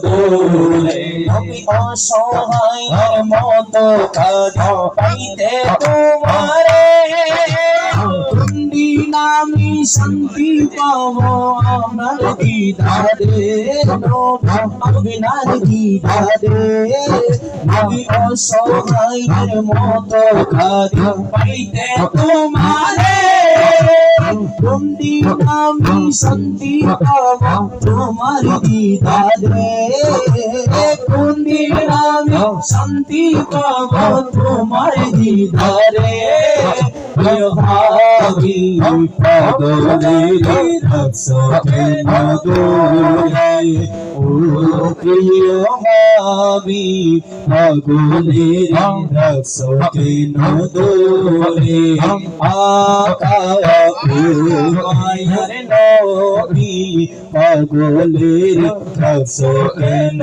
দূরে আমি অসহায়ের মতো কাঁদি পাইতে তোমারে কোনদিন আমি শান্তি পাবো আপনার দিদারে আপনার দিদারে আমি অসহায়ের মতো কাঁদি পাইতে তোমারে কোনদিন আমি শান্তি পাবো তোমার দিদারে কোনদিন আমি শান্তি পাবো তোমার দিদারে হাবি পাগলে রাখছো কেন দূরে ও প্রিয় হাবি পাগলে রাখছো কেন দূরে আকা মায়ার নবী পাগলে রাখছো কেন